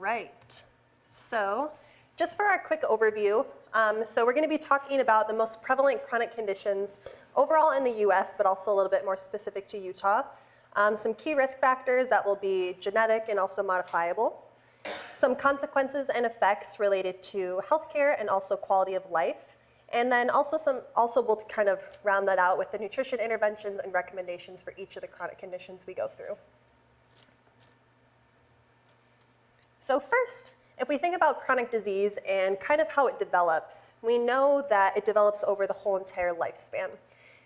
right, so just for our quick overview, so we're going to be talking about the most prevalent chronic conditions overall in the US, but also a little bit more specific to Utah. Some key risk factors that will be genetic and also modifiable. Some consequences and effects related to healthcare and also quality of life. And then also we'll kind of round that out with the nutrition interventions and recommendations for each of the chronic conditions we go through. So first, if we think about chronic disease and kind of how it develops, we know that it develops over the whole entire lifespan.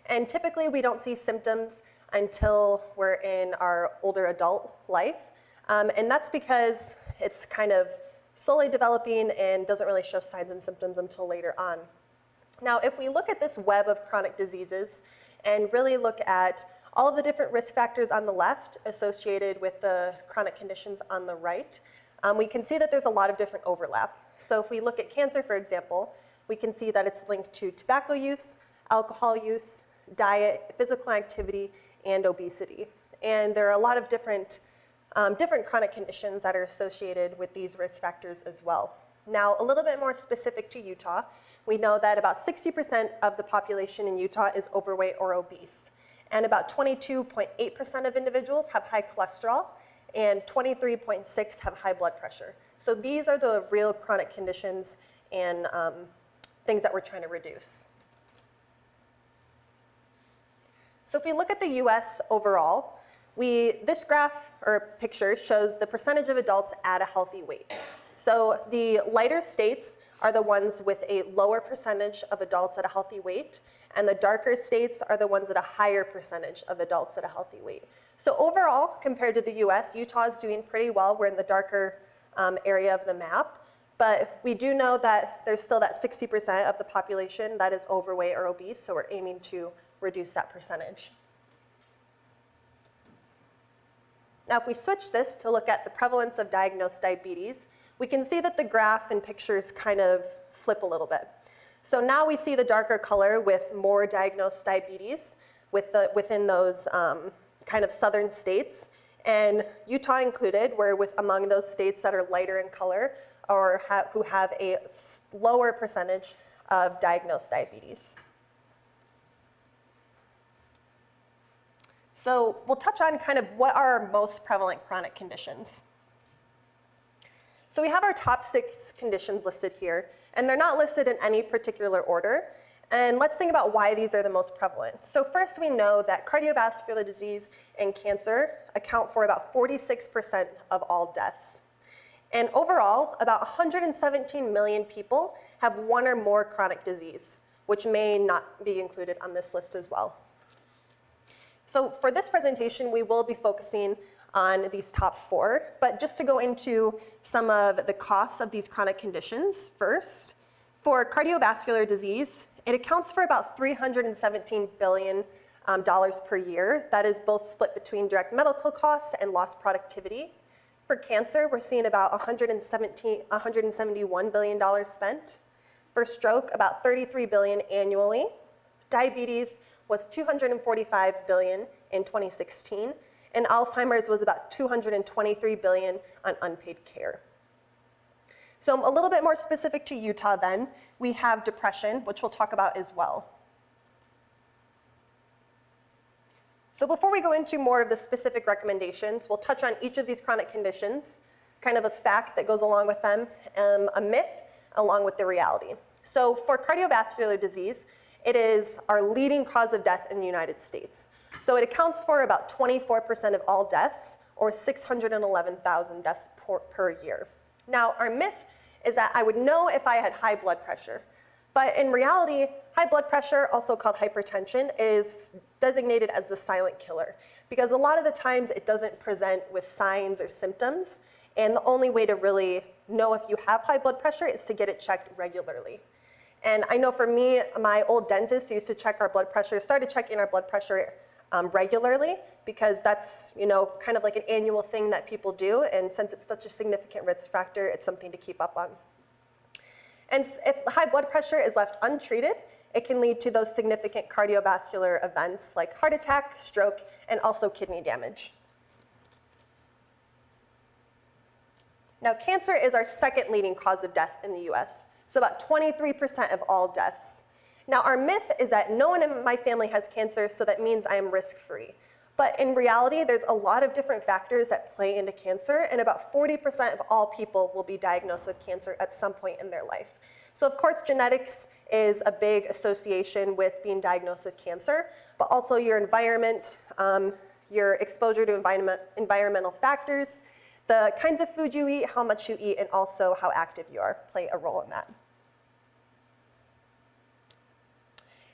And typically we don't see symptoms until we're in our older adult life. And that's because it's kind of slowly developing and doesn't really show signs and symptoms until later on. Now, if we look at this web of chronic diseases and really look at all of the different risk factors on the left associated with the chronic conditions on the right, we can see that there's a lot of different overlap. So if we look at cancer, for example, we can see that it's linked to tobacco use, alcohol use, diet, physical activity, and obesity. And there are a lot of different chronic conditions that are associated with these risk factors as well. Now, a little bit more specific to Utah, we know that about 60% of the population in Utah is overweight or obese, and about 22.8% of individuals have high cholesterol, and 23.6% have high blood pressure. So these are the real chronic conditions and things that we're trying to reduce. So if we look at the US overall, this graph or picture shows the percentage of adults at a healthy weight. So the lighter states are the ones with a lower percentage of adults at a healthy weight, and the darker states are the ones at a higher percentage of adults at a healthy weight. So overall, compared to the US, Utah is doing pretty well. We're in the darker area of the map, but we do know that there's still that 60% of the population that is overweight or obese, so we're aiming to reduce that percentage. Now, if we switch this to look at the prevalence of diagnosed diabetes, we can see that the graph and pictures kind of flip a little bit. So now we see the darker color with more diagnosed diabetes within those kind of southern states, and Utah included, we're among those states that are lighter in color or who have a lower percentage of diagnosed diabetes. So we'll touch on kind of what are our most prevalent chronic conditions. So we have our top 6 conditions listed here, and they're not listed in any particular order. And let's think about why these are the most prevalent. So first, we know that cardiovascular disease and cancer account for about 46% of all deaths. And overall, about 117 million people have one or more chronic disease, which may not be included on this list as well. So for this presentation, we will be focusing on these top 4, but just to go into some of the costs of these chronic conditions first. For cardiovascular disease, it accounts for about $317 billion per year. That is both split between direct medical costs and lost productivity. For cancer, we're seeing about $171 billion spent. For stroke, about $33 billion annually. Diabetes was $245 billion in 2016, and Alzheimer's was about $223 billion on unpaid care. So a little bit more specific to Utah then, we have depression, which we'll talk about as well. So before we go into more of the specific recommendations, we'll touch on each of these chronic conditions, kind of a fact that goes along with them, a myth along with the reality. So for cardiovascular disease, it is our leading cause of death in the United States. So it accounts for about 24% of all deaths, or 611,000 deaths per year. Now, our myth is that I would know if I had high blood pressure. But in reality, high blood pressure, also called hypertension, is designated as the silent killer, because a lot of the times it doesn't present with signs or symptoms, and the only way to really know if you have high blood pressure is to get it checked regularly. And I know for me, my old dentist used to check our blood pressure, started checking our blood pressure regularly, because that's kind of like an annual thing that people do, and since it's such a significant risk factor, it's something to keep up on. And if high blood pressure is left untreated, it can lead to those significant cardiovascular events like heart attack, stroke, and also kidney damage. Now, cancer is our second leading cause of death in the US, so about 23% of all deaths. Now, our myth is that no one in my family has cancer, so that means I am risk-free. But in reality, there's a lot of different factors that play into cancer, and about 40% of all people will be diagnosed with cancer at some point in their life. So of course, genetics is a big association with being diagnosed with cancer, but also your environment, your exposure to environmental factors, the kinds of food you eat, how much you eat, and also how active you are play a role in that.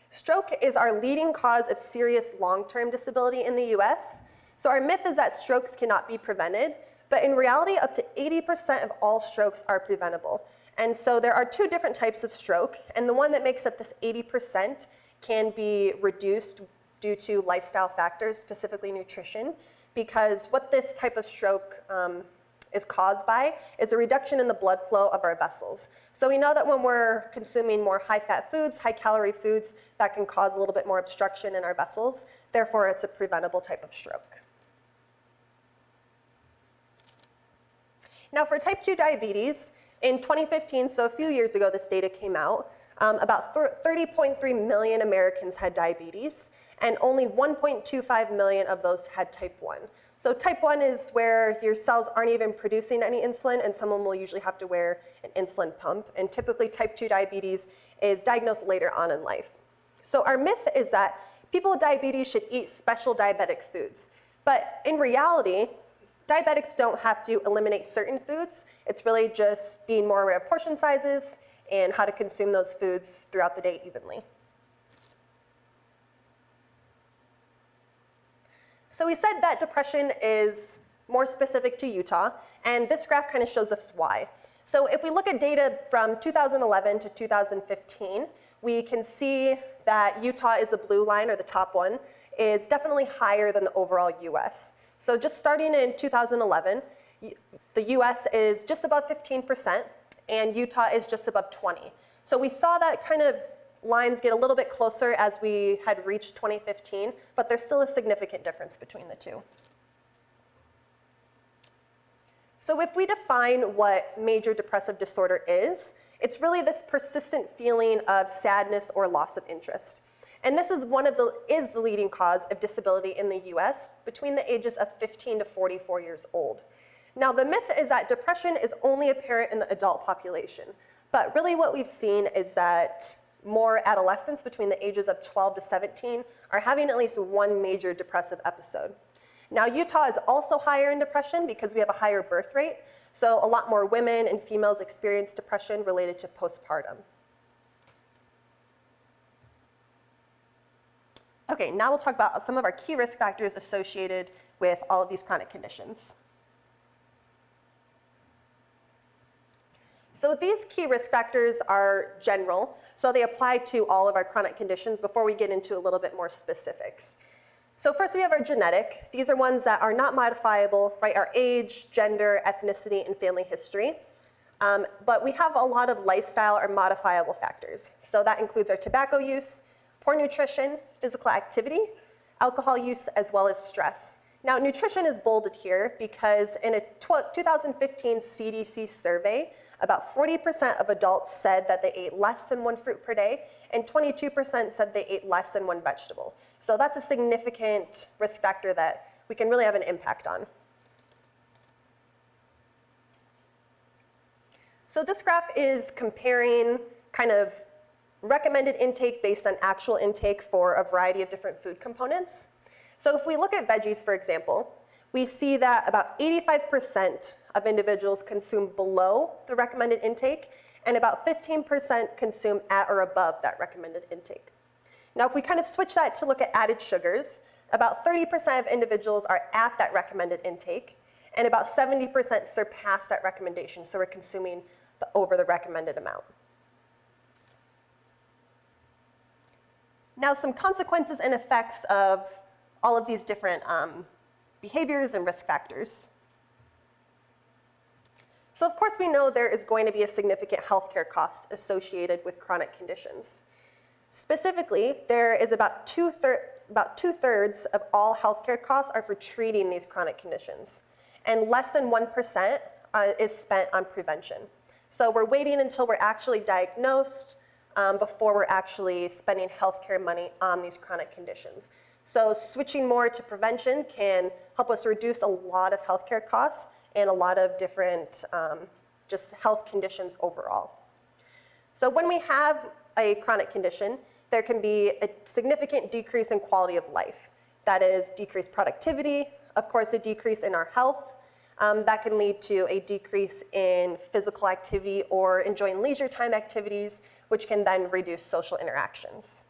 Stroke is our leading cause of serious long-term disability in the US. So our myth is that strokes cannot be prevented, but in reality, up to 80% of all strokes are preventable. And so there are two different types of stroke, and the one that makes up this 80% can be reduced due to lifestyle factors, specifically nutrition, because what this type of stroke is caused by is a reduction in the blood flow of our vessels. So we know that when we're consuming more high-fat foods, high-calorie foods, that can cause a little bit more obstruction in our vessels. Therefore, it's a preventable type of stroke. Now, for type 2 diabetes, in 2015, so a few years ago, this data came out, about 30.3 million Americans had diabetes, and only 1.25 million of those had type 1. So type 1 is where your cells aren't even producing any insulin, and someone will usually have to wear an insulin pump. And typically type 2 diabetes is diagnosed later on in life. So our myth is that people with diabetes should eat special diabetic foods. But in reality, diabetics don't have to eliminate certain foods. It's really just being more aware of portion sizes and how to consume those foods throughout the day evenly. So we said that depression is more specific to Utah, and this graph kind of shows us why. So if we look at data from 2011 to 2015, we can see that Utah is the blue line, or the top one, is definitely higher than the overall US. So just starting in 2011, the US is just above 15%, and Utah is just above 20. So we saw that kind of lines get a little bit closer as we had reached 2015, but there's still a significant difference between the two. So if we define what major depressive disorder is, it's really this persistent feeling of sadness or loss of interest. And this is the leading cause of disability in the US between the ages of 15 to 44 years old. Now, the myth is that depression is only apparent in the adult population, but really what we've seen is that more adolescents between the ages of 12 to 17 are having at least one major depressive episode. Now, Utah is also higher in depression because we have a higher birth rate, so a lot more women and females experience depression related to postpartum. Okay, now we'll talk about some of our key risk factors associated with all of these chronic conditions. So these key risk factors are general, so they apply to all of our chronic conditions before we get into a little bit more specifics. So first we have our genetic. These are ones that are not modifiable, right? Our age, gender, ethnicity, and family history. But we have a lot of lifestyle or modifiable factors. So that includes our tobacco use, poor nutrition, physical activity, alcohol use, as well as stress. Now, nutrition is bolded here because in a 2015 CDC survey, about 40% of adults said that they ate less than one fruit per day, and 22% said they ate less than one vegetable. So that's a significant risk factor that we can really have an impact on. So this graph is comparing kind of recommended intake based on actual intake for a variety of different food components. So if we look at veggies, for example, we see that about 85% of individuals consume below the recommended intake, and about 15% consume at or above that recommended intake. Now, if we kind of switch that to look at added sugars, about 30% of individuals are at that recommended intake, and about 70% surpass that recommendation, so we're consuming over the recommended amount. Now, some consequences and effects of all of these different behaviors and risk factors. So of course we know there is going to be a significant healthcare cost associated with chronic conditions. Specifically, there is about two-thirds of all healthcare costs are for treating these chronic conditions, and less than 1% is spent on prevention. So we're waiting until we're actually diagnosed before we're actually spending healthcare money on these chronic conditions. So switching more to prevention can help us reduce a lot of healthcare costs and a lot of different just health conditions overall. So when we have a chronic condition, there can be a significant decrease in quality of life. That is decreased productivity, of course a decrease in our health. That can lead to a decrease in physical activity or enjoying leisure time activities, which can then reduce social interactions.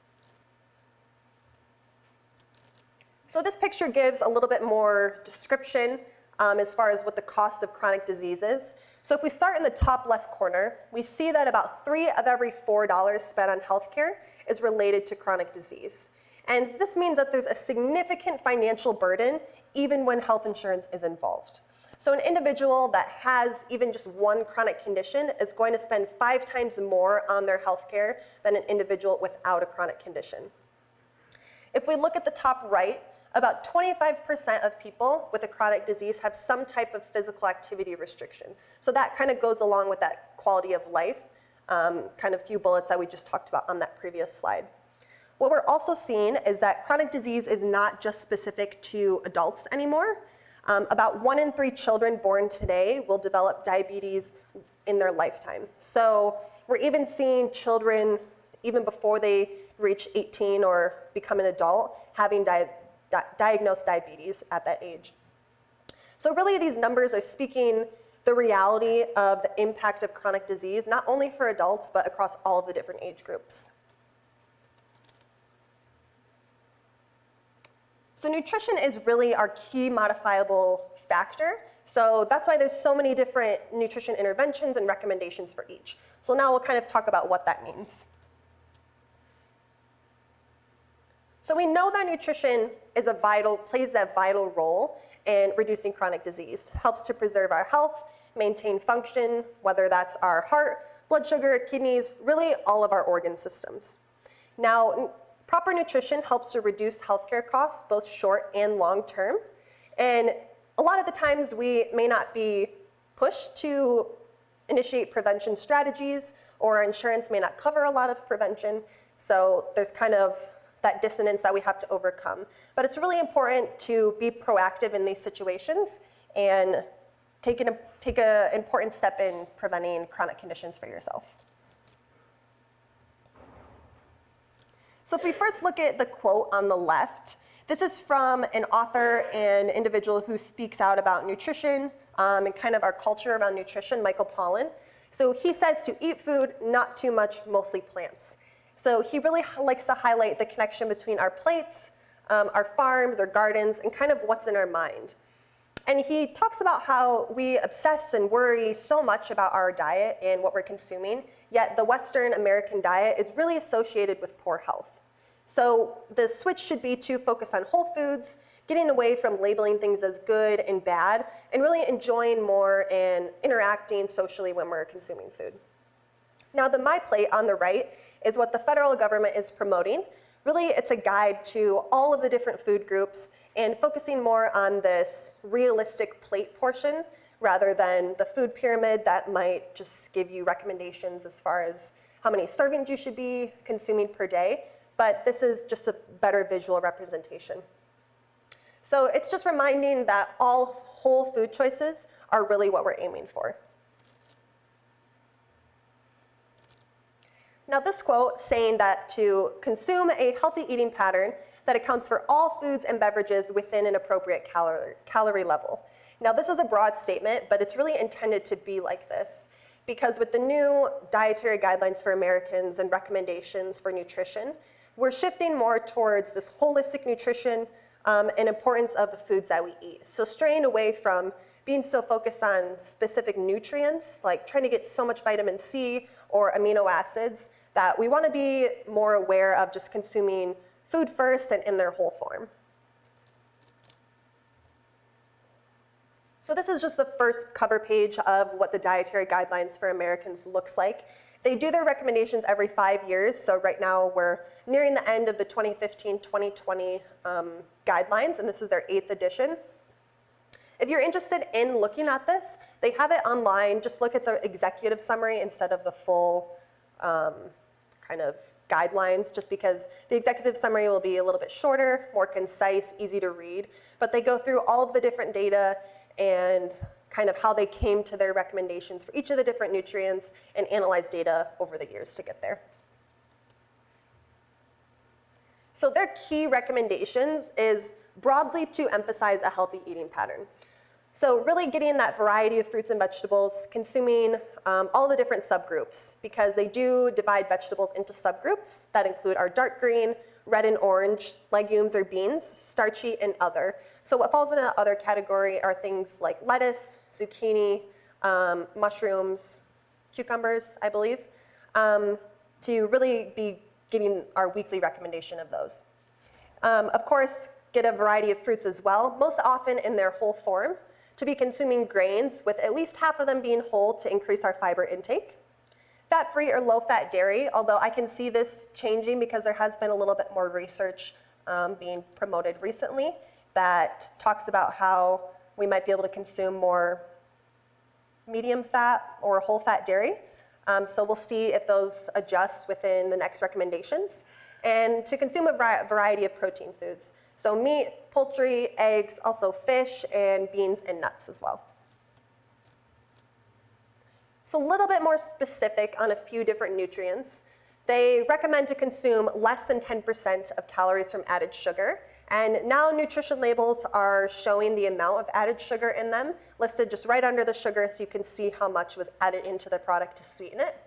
So this picture gives a little bit more description as far as what the cost of chronic disease is. So if we start in the top left corner, we see that about 3 of every $4 spent on healthcare is related to chronic disease. And this means that there's a significant financial burden even when health insurance is involved. So an individual that has even just one chronic condition is going to spend 5 times more on their healthcare than an individual without a chronic condition. If we look at the top right, about 25% of people with a chronic disease have some type of physical activity restriction. So that kind of goes along with that quality of life, kind of few bullets that we just talked about on that previous slide. What we're also seeing is that chronic disease is not just specific to adults anymore. About 1 in 3 children born today will develop diabetes in their lifetime. So we're even seeing children, even before they reach 18 or become an adult, having diagnosed diabetes at that age. So really these numbers are speaking the reality of the impact of chronic disease, not only for adults, but across all of the different age groups. So nutrition is really our key modifiable factor. So that's why there's so many different nutrition interventions and recommendations for each. So now we'll kind of talk about what that means. So we know that nutrition is plays that vital role in reducing chronic disease, helps to preserve our health, maintain function, whether that's our heart, blood sugar, kidneys, really all of our organ systems. Now, proper nutrition helps to reduce healthcare costs, both short and long term. And a lot of the times we may not be pushed to initiate prevention strategies, or our insurance may not cover a lot of prevention. So there's kind of that dissonance that we have to overcome. But it's really important to be proactive in these situations and take an important step in preventing chronic conditions for yourself. So if we first look at the quote on the left, this is from an author and individual who speaks out about nutrition and kind of our culture around nutrition, Michael Pollan. So he says to eat food, not too much, mostly plants. So he really likes to highlight the connection between our plates, our farms, our gardens, and kind of what's in our mind. And he talks about how we obsess and worry so much about our diet and what we're consuming, yet the Western American diet is really associated with poor health. So the switch should be to focus on whole foods, getting away from labeling things as good and bad, and really enjoying more and interacting socially when we're consuming food. Now the My Plate on the right is what the federal government is promoting. Really, it's a guide to all of the different food groups and focusing more on this realistic plate portion rather than the food pyramid that might just give you recommendations as far as how many servings you should be consuming per day. But this is just a better visual representation. So it's just reminding that all whole food choices are really what we're aiming for. Now this quote saying that to consume a healthy eating pattern that accounts for all foods and beverages within an appropriate calorie level. Now this is a broad statement, but it's really intended to be like this, because with the new dietary guidelines for Americans and recommendations for nutrition, we're shifting more towards this holistic nutrition and importance of the foods that we eat. So straying away from being so focused on specific nutrients, like trying to get so much vitamin C or amino acids, that we want to be more aware of just consuming food first and in their whole form. So this is just the first cover page of what the dietary guidelines for Americans looks like. They do their recommendations every 5 years, so right now we're nearing the end of the 2015-2020 guidelines, and this is their 8th edition. If you're interested in looking at this, they have it online. Just look at the executive summary instead of the full kind of guidelines, just because the executive summary will be a little bit shorter, more concise, easy to read. But they go through all of the different data and kind of how they came to their recommendations for each of the different nutrients and analyze data over the years to get there. So their key recommendations is broadly to emphasize a healthy eating pattern. So really getting that variety of fruits and vegetables, consuming all the different subgroups, because they do divide vegetables into subgroups that include our dark green, red and orange, legumes or beans, starchy, and other. So what falls in the other category are things like lettuce, zucchini, mushrooms, cucumbers, I believe, to really be getting our weekly recommendation of those. Of course, get a variety of fruits as well, most often in their whole form, to be consuming grains, with at least half of them being whole to increase our fiber intake. Fat-free or low-fat dairy, although I can see this changing because there has been a little bit more research being promoted recently that talks about how we might be able to consume more medium fat or whole fat dairy. So we'll see if those adjust within the next recommendations. And to consume a variety of protein foods. So meat, poultry, eggs, also fish, and beans and nuts as well. So a little bit more specific on a few different nutrients. They recommend to consume less than 10% of calories from added sugar. And now nutrition labels are showing the amount of added sugar in them, listed just right under the sugar so you can see how much was added into the product to sweeten it.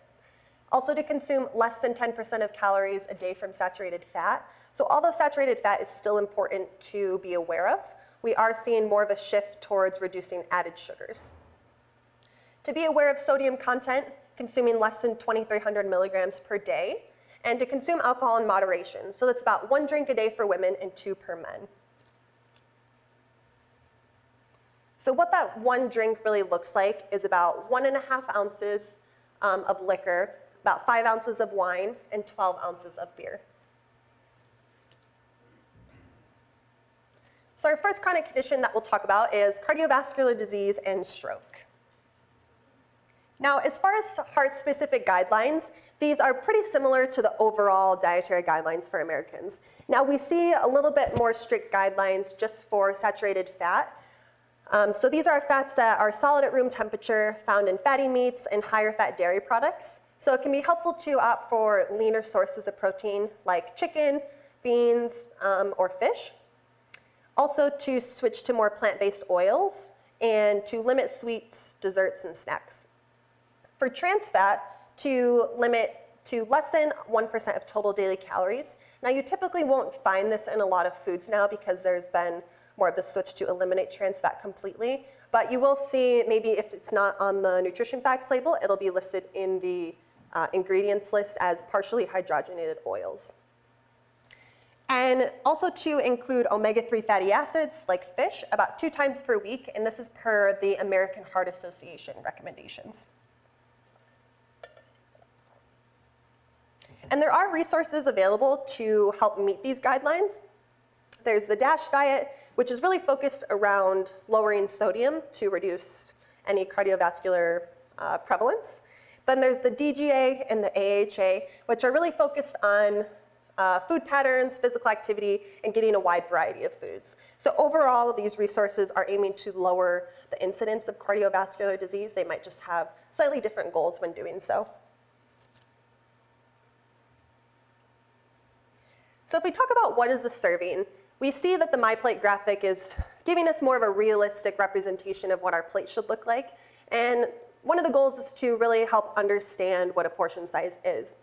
Also to consume less than 10% of calories a day from saturated fat. So although saturated fat is still important to be aware of, we are seeing more of a shift towards reducing added sugars. To be aware of sodium content, consuming less than 2,300 milligrams per day, and to consume alcohol in moderation. So that's about 1 drink a day for women and 2 per men. So what that 1 drink really looks like is about 1.5 ounces of liquor, about 5 ounces of wine, and 12 ounces of beer. So our first chronic condition that we'll talk about is cardiovascular disease and stroke. Now, as far as heart-specific guidelines, these are pretty similar to the overall dietary guidelines for Americans. Now, we see a little bit more strict guidelines just for saturated fat. So these are fats that are solid at room temperature, found in fatty meats and higher fat dairy products. So it can be helpful to opt for leaner sources of protein like chicken, beans, or fish. Also to switch to more plant-based oils and to limit sweets, desserts, and snacks. For trans fat, to limit to less than 1% of total daily calories. Now, you typically won't find this in a lot of foods now because there's been more of the switch to eliminate trans fat completely. But you will see, maybe if it's not on the nutrition facts label, it'll be listed in the ingredients list as partially hydrogenated oils. And also to include omega-3 fatty acids like fish about 2 times per week, and this is per the American Heart Association recommendations. And there are resources available to help meet these guidelines. There's the DASH diet, which is really focused around lowering sodium to reduce any cardiovascular prevalence. Then there's the DGA and the AHA, which are really focused on food patterns, physical activity, and getting a wide variety of foods. So overall, these resources are aiming to lower the incidence of cardiovascular disease. They might just have slightly different goals when doing so. So if we talk about what is a serving, we see that the MyPlate graphic is giving us more of a realistic representation of what our plate should look like. And one of the goals is to really help understand what a portion size is.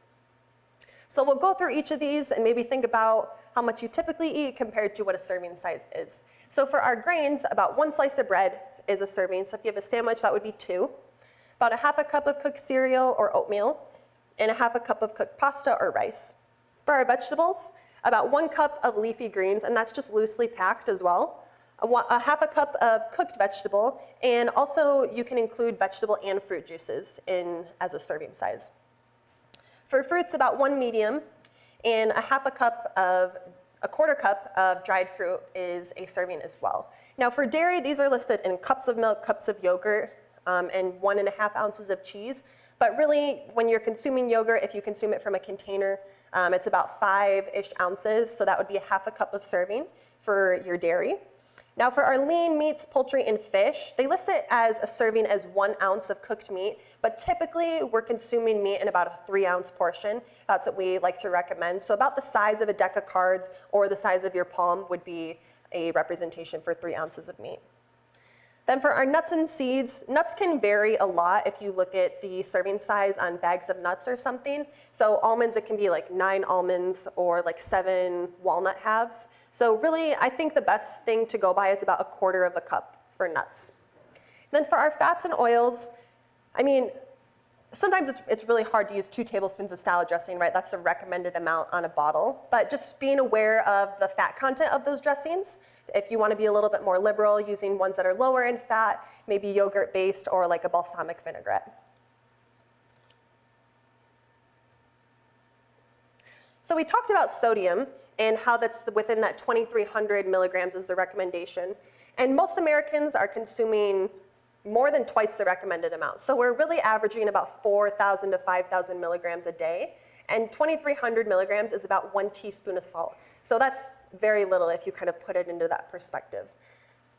So we'll go through each of these and maybe think about how much you typically eat compared to what a serving size is. So for our grains, about 1 slice of bread is a serving. So if you have a sandwich, that would be 2. About 1/2 cup of cooked cereal or oatmeal, and 1/2 cup of cooked pasta or rice. For our vegetables, about 1 cup of leafy greens, and that's just loosely packed as well. 1/2 cup of cooked vegetable, and also you can include vegetable and fruit juices in as a serving size. For fruits, about 1 medium, and 1/2 cup of A quarter cup of dried fruit is a serving as well. Now for dairy, these are listed in cups of milk, cups of yogurt, and 1.5 ounces of cheese. But really, when you're consuming yogurt, if you consume it from a container, it's about 5-ish ounces, so that would be a half a cup of serving for your dairy. Now for our lean meats, poultry, and fish, they list it as a serving as 1 ounce of cooked meat, but typically we're consuming meat in about a 3-ounce portion. That's what we like to recommend. So about the size of a deck of cards or the size of your palm would be a representation for 3 ounces of meat. Then for our nuts and seeds, nuts can vary a lot if you look at the serving size on bags of nuts or something. So almonds, it can be like 9 almonds or like 7 walnut halves. So really, I think the best thing to go by is about a quarter of a cup for nuts. Then for our fats and oils, I mean, sometimes it's really hard to use 2 tablespoons of salad dressing, right? That's the recommended amount on a bottle. But just being aware of the fat content of those dressings. If you want to be a little bit more liberal, using ones that are lower in fat, maybe yogurt-based or like a balsamic vinaigrette. So we talked about sodium and how that's within that 2,300 milligrams is the recommendation. And most Americans are consuming more than twice the recommended amount. So we're really averaging about 4,000 to 5,000 milligrams a day. And 2,300 milligrams is about 1 teaspoon of salt. So that's very little if you kind of put it into that perspective.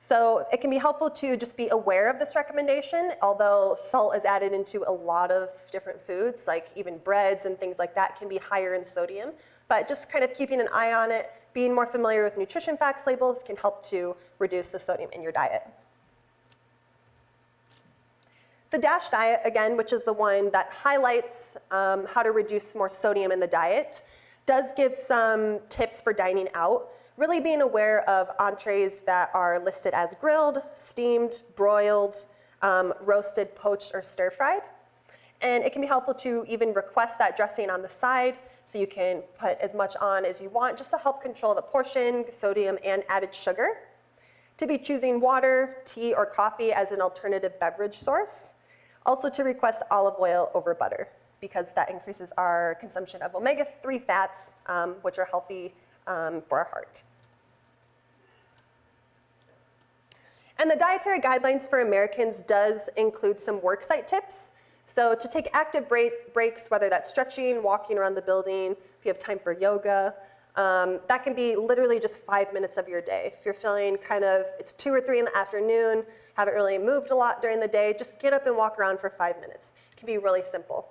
So it can be helpful to just be aware of this recommendation, although salt is added into a lot of different foods, like even breads and things like that can be higher in sodium. But just kind of keeping an eye on it, being more familiar with nutrition facts labels can help to reduce the sodium in your diet. The DASH diet, again, which is the one that highlights how to reduce more sodium in the diet, does give some tips for dining out, really being aware of entrees that are listed as grilled, steamed, broiled, roasted, poached, or stir-fried. And it can be helpful to even request that dressing on the side so you can put as much on as you want just to help control the portion, sodium, and added sugar. To be choosing water, tea, or coffee as an alternative beverage source. Also to request olive oil over butter because that increases our consumption of omega-3 fats, which are healthy for our heart. And the dietary guidelines for Americans does include some WORKSITE tips. So to take active breaks, whether that's stretching, walking around the building, if you have time for yoga, that can be literally just 5 minutes of your day. If you're feeling kind of, it's 2 or 3 in the afternoon, haven't really moved a lot during the day, just get up and walk around for 5 minutes. It can be really simple.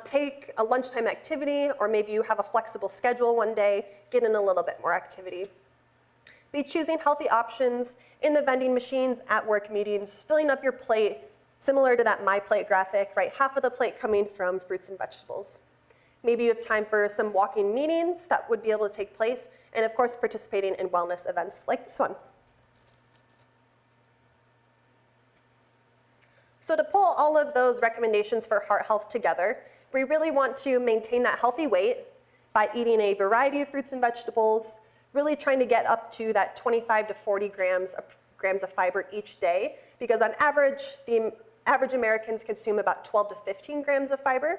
Take a lunchtime activity, or maybe you have a flexible schedule one day, get in a little bit more activity. Be choosing healthy options in the vending machines at work meetings, filling up your plate, similar to that My Plate graphic, right? Half of the plate coming from fruits and vegetables. Maybe you have time for some walking meetings that would be able to take place, and of course participating in wellness events like this one. So to pull all of those recommendations for heart health together, we really want to maintain that healthy weight by eating a variety of fruits and vegetables, really trying to get up to that 25 to 40 grams of fiber each day, because on average, the average Americans consume about 12 to 15 grams of fiber.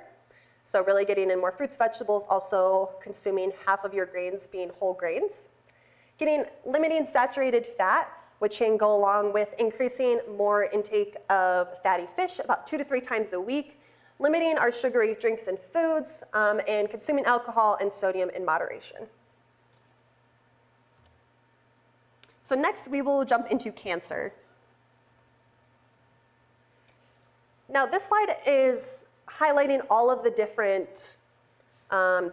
So really getting in more fruits, vegetables, also consuming half of your grains being whole grains. Limiting saturated fat, which can go along with increasing more intake of fatty fish about 2 to 3 times a week, limiting our sugary drinks and foods, and consuming alcohol and sodium in moderation. So next we will jump into cancer. Now this slide is highlighting all of the different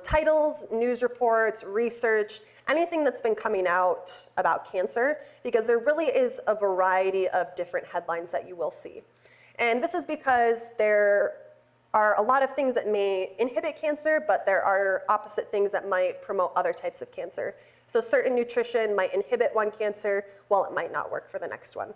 titles, news reports, research, anything that's been coming out about cancer, because there really is a variety of different headlines that you will see. And this is because there are a lot of things that may inhibit cancer, but there are opposite things that might promote other types of cancer. So certain nutrition might inhibit one cancer, while it might not work for the next one.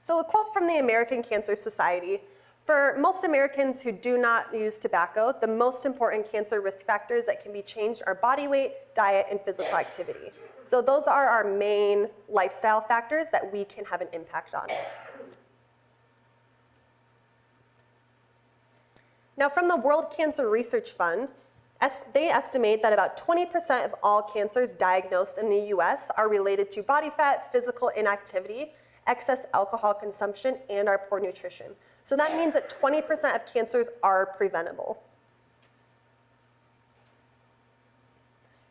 So a quote from the American Cancer Society: for most Americans who do not use tobacco, the most important cancer risk factors that can be changed are body weight, diet, and physical activity. So those are our main lifestyle factors that we can have an impact on. Now from the World Cancer Research Fund, They estimate that about 20% of all cancers diagnosed in the US are related to body fat, physical inactivity, excess alcohol consumption, and our poor nutrition. So that means that 20% of cancers are preventable.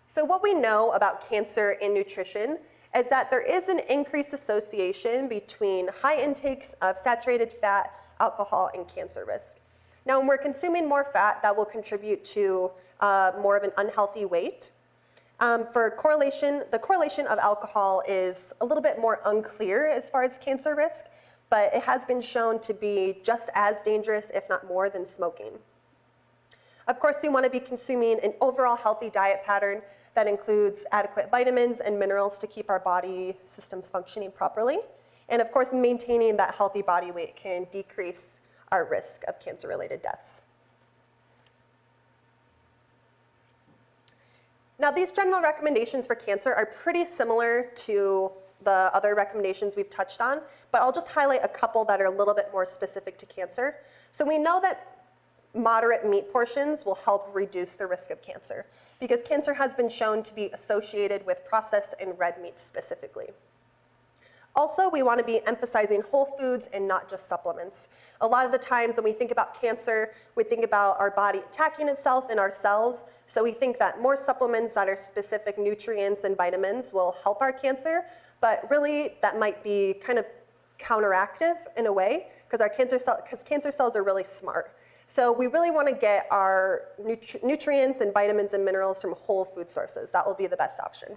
So what we know about cancer and nutrition is that there is an increased association between high intakes of saturated fat, alcohol, and cancer risk. Now, when we're consuming more fat, that will contribute to more of an unhealthy weight. The correlation of alcohol is a little bit more unclear as far as cancer risk, but it has been shown to be just as dangerous, if not more, than smoking. Of course, we want to be consuming an overall healthy diet pattern that includes adequate vitamins and minerals to keep our body systems functioning properly. And of course, maintaining that healthy body weight can decrease our risk of cancer-related deaths. Now, these general recommendations for cancer are pretty similar to the other recommendations we've touched on, but I'll just highlight a couple that are a little bit more specific to cancer. So we know that moderate meat portions will help reduce the risk of cancer because cancer has been shown to be associated with processed and red meat specifically. Also, we want to be emphasizing whole foods and not just supplements. A lot of the times when we think about cancer, we think about our body attacking itself in our cells, so we think that more supplements that are specific nutrients and vitamins will help our cancer, but really that might be kind of counteractive in a way because cancer cells are really smart. So we really want to get our nutrients and vitamins and minerals from whole food sources. That will be the best option.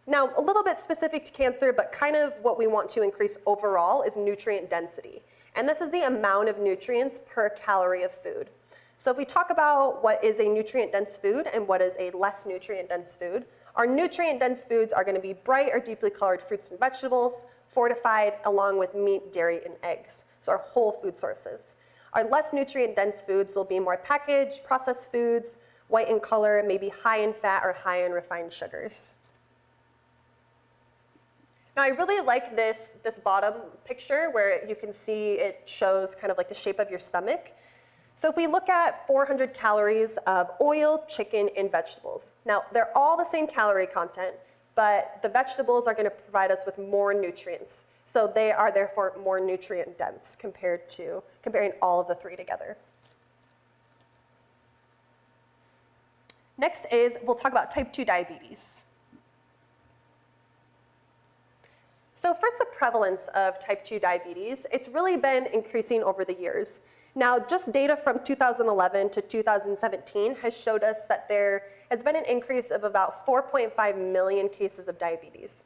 Now, a little bit specific to cancer, but kind of what we want to increase overall is nutrient density. And this is the amount of nutrients per calorie of food. So if we talk about what is a nutrient-dense food and what is a less nutrient-dense food, our nutrient-dense foods are going to be bright or deeply colored fruits and vegetables, fortified, along with meat, dairy, and eggs. So our whole food sources. Our less nutrient-dense foods will be more packaged, processed foods, white in color, maybe high in fat or high in refined sugars. Now, I really like this bottom picture where you can see it shows kind of like the shape of your stomach. So if we look at 400 calories of oil, chicken, and vegetables. Now, they're all the same calorie content, but the vegetables are going to provide us with more nutrients. So they are therefore more nutrient dense comparing all of the three together. Next we'll talk about type 2 diabetes. So first, the prevalence of type 2 diabetes, it's really been increasing over the years. Now, just data from 2011 to 2017 has showed us that there has been an increase of about 4.5 million cases of diabetes.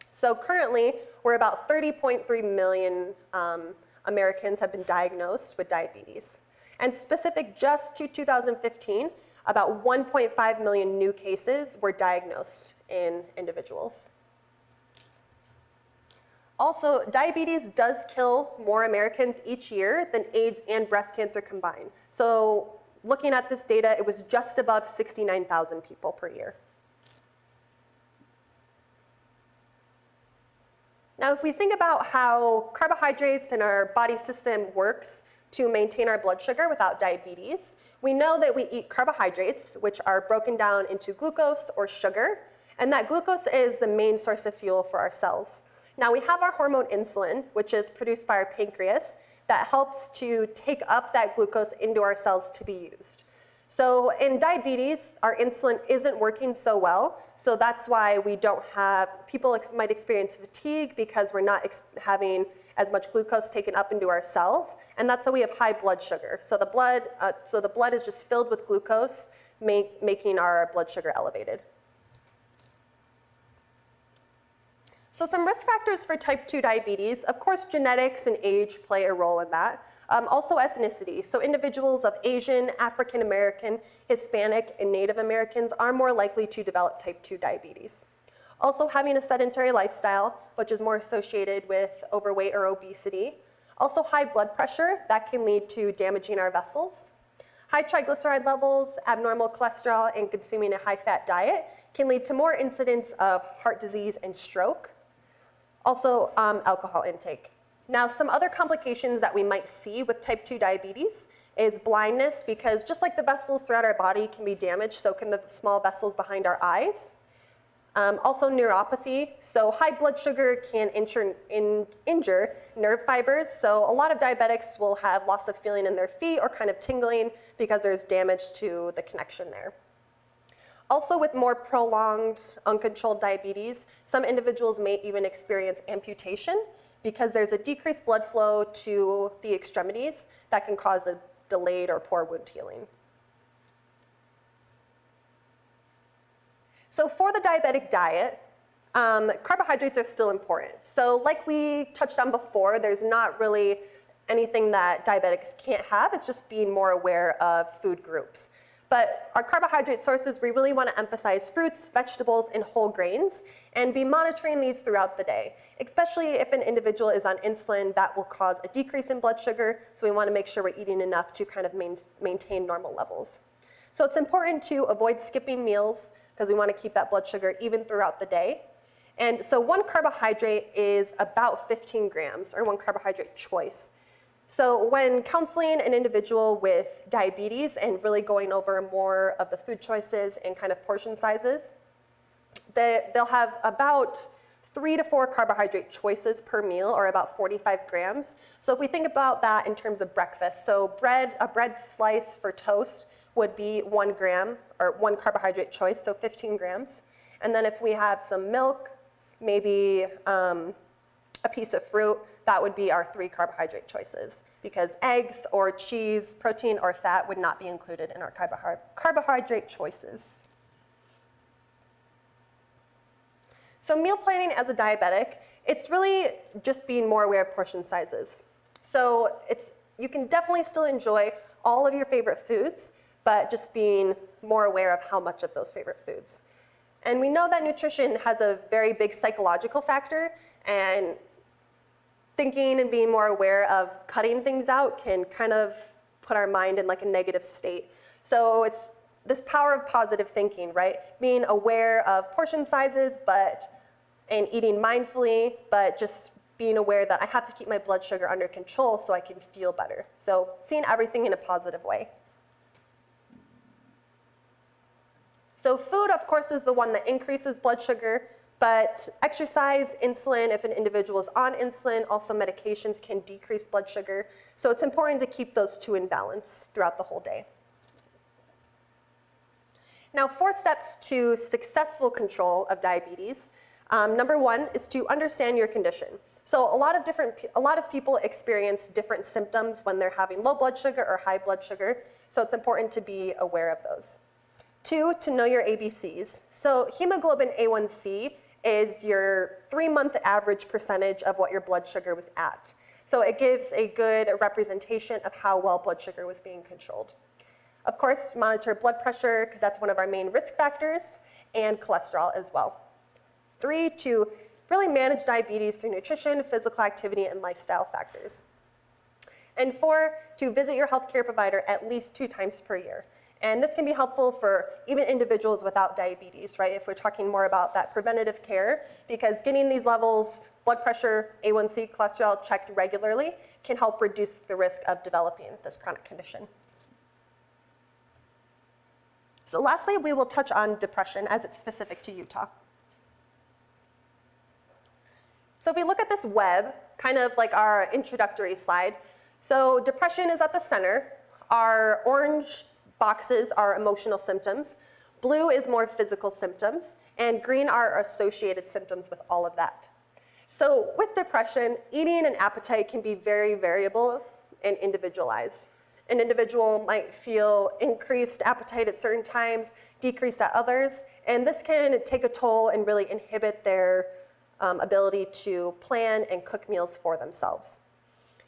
So currently, we're about 30.3 million Americans have been diagnosed with diabetes. And specific just to 2015, about 1.5 million new cases were diagnosed in individuals. Also, diabetes does kill more Americans each year than AIDS and breast cancer combined. So looking at this data, it was just above 69,000 people per year. Now, if we think about how carbohydrates in our body system works to maintain our blood sugar without diabetes, we know that we eat carbohydrates, which are broken down into glucose or sugar, and that glucose is the main source of fuel for our cells. Now, we have our hormone insulin, which is produced by our pancreas, that helps to take up that glucose into our cells to be used. So in diabetes, our insulin isn't working so well, so that's why we don't have, people might experience fatigue because we're not having as much glucose taken up into our cells, and that's why we have high blood sugar. So the blood is just filled with glucose, making our blood sugar elevated. So some risk factors for type 2 diabetes, of course, genetics and age play a role in that. Also ethnicity. So individuals of Asian, African American, Hispanic, and Native Americans are more likely to develop type 2 diabetes. Also having a sedentary lifestyle, which is more associated with overweight or obesity. Also high blood pressure, that can lead to damaging our vessels. High triglyceride levels, abnormal cholesterol, and consuming a high-fat diet can lead to more incidents of heart disease and stroke. Also, alcohol intake. Now, some other complications that we might see with type 2 diabetes is blindness, because just like the vessels throughout our body can be damaged, so can the small vessels behind our eyes. Also neuropathy, so high blood sugar can injure nerve fibers, so a lot of diabetics will have loss of feeling in their feet or kind of tingling because there's damage to the connection there. Also, with more prolonged, uncontrolled diabetes, some individuals may even experience amputation because there's a decreased blood flow to the extremities that can cause a delayed or poor wound healing. So for the diabetic diet, carbohydrates are still important. So like we touched on before, there's not really anything that diabetics can't have. It's just being more aware of food groups. But our carbohydrate sources, we really want to emphasize fruits, vegetables, and whole grains, and be monitoring these throughout the day, especially if an individual is on insulin. That will cause a decrease in blood sugar, so we want to make sure we're eating enough to kind of maintain normal levels. So it's important to avoid skipping meals because we want to keep that blood sugar even throughout the day. And so one carbohydrate is about 15 grams, or one carbohydrate choice. So when counseling an individual with diabetes and really going over more of the food choices and kind of portion sizes, they'll have about 3 to 4 carbohydrate choices per meal, or about 45 grams. So if we think about that in terms of breakfast, so a bread slice for toast would be 1 gram, or 1 carbohydrate choice, so 15 grams. And then if we have some milk, maybe a piece of fruit, that would be our 3 carbohydrate choices, because eggs or cheese, protein or fat would not be included in our carbohydrate choices. So meal planning as a diabetic, it's really just being more aware of portion sizes. So you can definitely still enjoy all of your favorite foods, but just being more aware of how much of those favorite foods. And we know that nutrition has a very big psychological factor, and thinking and being more aware of cutting things out can kind of put our mind in like a negative state. So it's this power of positive thinking, right? Being aware of portion sizes, and eating mindfully, but just being aware that I have to keep my blood sugar under control so I can feel better. So seeing everything in a positive way. So food, of course, is the one that increases blood sugar, but exercise, insulin, if an individual is on insulin, also medications can decrease blood sugar. So it's important to keep those two in balance throughout the whole day. Now, 4 steps to successful control of diabetes. Number 1 is to understand your condition. So a lot of people experience different symptoms when they're having low blood sugar or high blood sugar. So it's important to be aware of those. 2, to know your ABCs. So hemoglobin A1C is your 3-month average percentage of what your blood sugar was at. So it gives a good representation of how well blood sugar was being controlled. Of course, monitor blood pressure, because that's one of our main risk factors, and cholesterol as well. 3, to really manage diabetes through nutrition, physical activity, and lifestyle factors. And 4, to visit your healthcare provider at least 2 times per year. And this can be helpful for even individuals without diabetes, right? If we're talking more about that preventative care, because getting these levels, blood pressure, A1C, cholesterol checked regularly can help reduce the risk of developing this chronic condition. So lastly, we will touch on depression as it's specific to Utah. So if we look at this web, kind of like our introductory slide, so depression is at the center. Our orange boxes are emotional symptoms. Blue is more physical symptoms, and green are associated symptoms with all of that. So with depression, eating and appetite can be very variable and individualized. An individual might feel increased appetite at certain times, decreased at others, and this can take a toll and really inhibit their ability to plan and cook meals for themselves.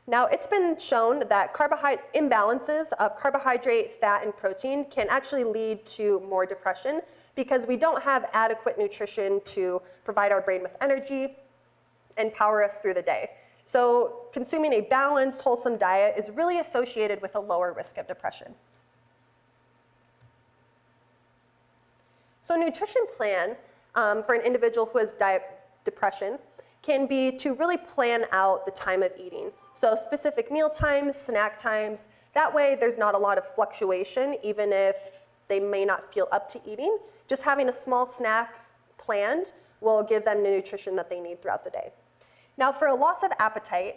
Now, it's been shown that imbalances of carbohydrate, fat, and protein can actually lead to more depression because we don't have adequate nutrition to provide our brain with energy and power us through the day. So consuming a balanced, wholesome diet is really associated with a lower risk of depression. So a nutrition plan for an individual who has depression can be to really plan out the time of eating. So specific meal times, snack times, that way there's not a lot of fluctuation, even if they may not feel up to eating. Just having a small snack planned will give them the nutrition that they need throughout the day. Now for a loss of appetite,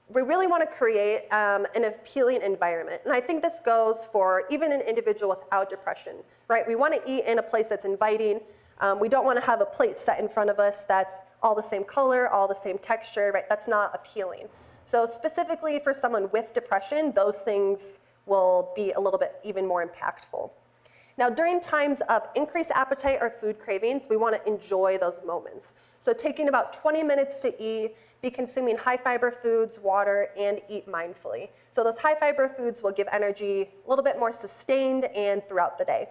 we really want to create an appealing environment. And I think this goes for even an individual without depression, right? We want to eat in a place that's inviting. We don't want to have a plate set in front of us that's all the same color, all the same texture, right? That's not appealing. So specifically for someone with depression, those things will be a little bit even more impactful. Now, during times of increased appetite or food cravings, we want to enjoy those moments. So taking about 20 minutes to eat, be consuming high fiber foods, water, and eat mindfully. So those high fiber foods will give energy a little bit more sustained and throughout the day.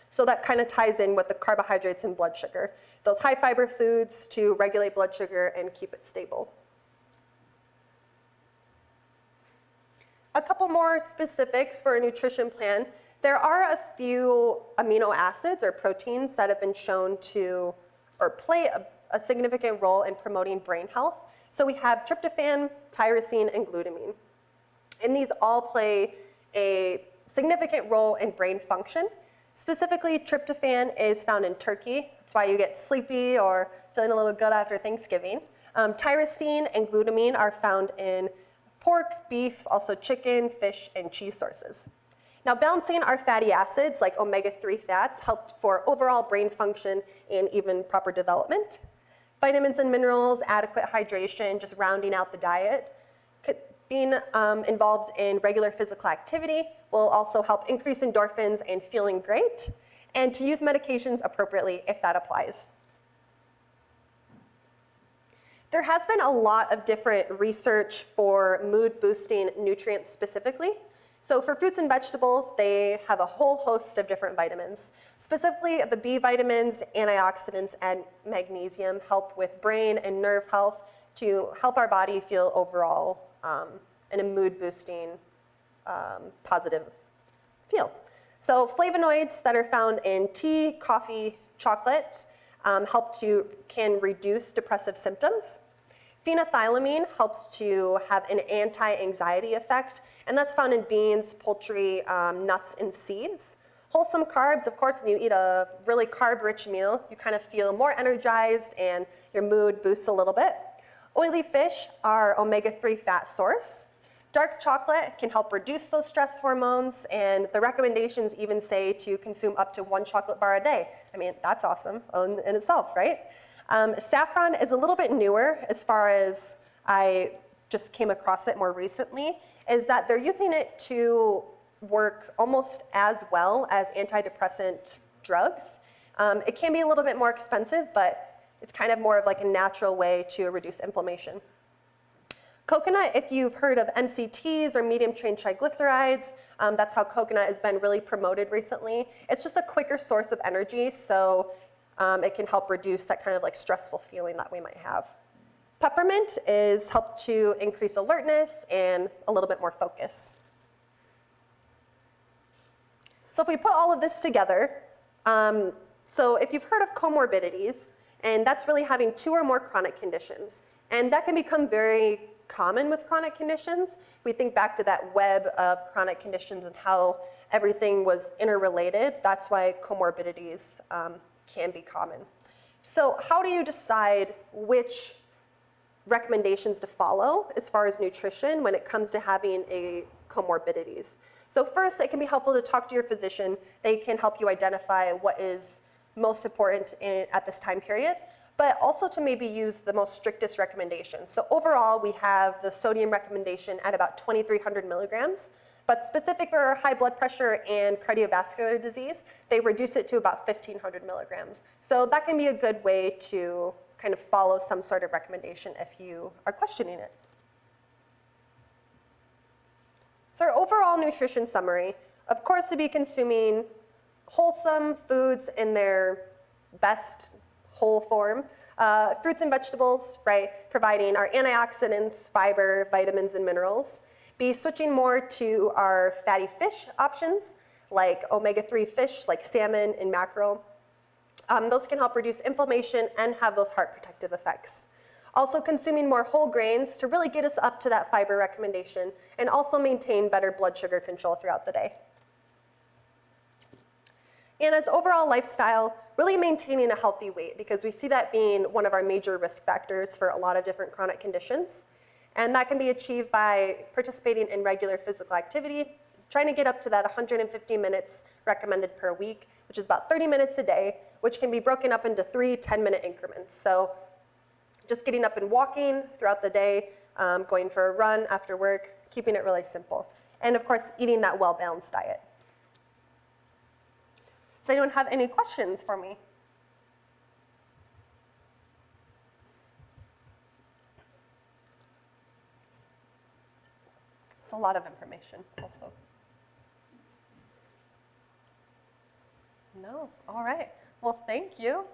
So that kind of ties in with the carbohydrates and blood sugar. Those high fiber foods to regulate blood sugar and keep it stable. A couple more specifics for a nutrition plan. There are a few amino acids or proteins that have been shown to or play a significant role in promoting brain health. So we have tryptophan, tyrosine, and glutamine. And these all play a significant role in brain function. Specifically, tryptophan is found in turkey. That's why you get sleepy or feeling a little good after Thanksgiving. Tyrosine and glutamine are found in pork, beef, also chicken, fish, and cheese sources. Now, balancing our fatty acids, like omega-3 fats, help for overall brain function and even proper development. Vitamins and minerals, adequate hydration, just rounding out the diet. Being involved in regular physical activity will also help increase endorphins and feeling great, and to use medications appropriately if that applies. There has been a lot of different research for mood-boosting nutrients specifically. So for fruits and vegetables, they have a whole host of different vitamins. Specifically, the B vitamins, antioxidants, and magnesium help with brain and nerve health to help our body feel overall in a mood-boosting, positive feel. So flavonoids that are found in tea, coffee, chocolate can reduce depressive symptoms. Phenethylamine helps to have an anti-anxiety effect, and that's found in beans, poultry, nuts, and seeds. Wholesome carbs, of course, when you eat a really carb-rich meal, you kind of feel more energized and your mood boosts a little bit. Oily fish are omega-3 fat source. Dark chocolate can help reduce those stress hormones, and the recommendations even say to consume up to 1 chocolate bar a day. I mean, that's awesome in itself, right? Saffron is a little bit newer as far as I just came across it more recently, is that they're using it to work almost as well as antidepressant drugs. It can be a little bit more expensive, but it's kind of more of like a natural way to reduce inflammation. Coconut, if you've heard of MCTs or medium chain triglycerides, that's how coconut has been really promoted recently. It's just a quicker source of energy, so it can help reduce that kind of like stressful feeling that we might have. Peppermint is helped to increase alertness and a little bit more focus. So if we put all of this together, so if you've heard of comorbidities, and that's really having 2 or more chronic conditions, and that can become very common with chronic conditions. We think back to that web of chronic conditions and how everything was interrelated. That's why comorbidities can be common. So how do you decide which recommendations to follow as far as nutrition when it comes to having comorbidities? So first, it can be helpful to talk to your physician. They can help you identify what is most important at this time period, but also to maybe use the most strictest recommendations. So overall, we have the sodium recommendation at about 2,300 milligrams, but specific for high blood pressure and cardiovascular disease, they reduce it to about 1,500 milligrams. So that can be a good way to kind of follow some sort of recommendation if you are questioning it. So our overall nutrition summary, of course, to be consuming wholesome foods in their best whole form, fruits and vegetables, right, providing our antioxidants, fiber, vitamins, and minerals. Be switching more to our fatty fish options, like omega-3 fish, like salmon and mackerel. those can help reduce inflammation and have those heart protective effects. Also consuming more whole grains to really get us up to that fiber recommendation and also maintain better blood sugar control throughout the day. And as overall lifestyle, really maintaining a healthy weight, because we see that being one of our major risk factors for a lot of different chronic conditions. And that can be achieved by participating in regular physical activity, trying to get up to that 150 minutes recommended per week, which is about 30 minutes a day, which can be broken up into 3 10-minute increments. So just getting up and walking throughout the day, going for a run after work, keeping it really simple. And of course, eating that well-balanced diet. Does anyone have any questions for me? It's a lot of information also. No? All right. Well, thank you.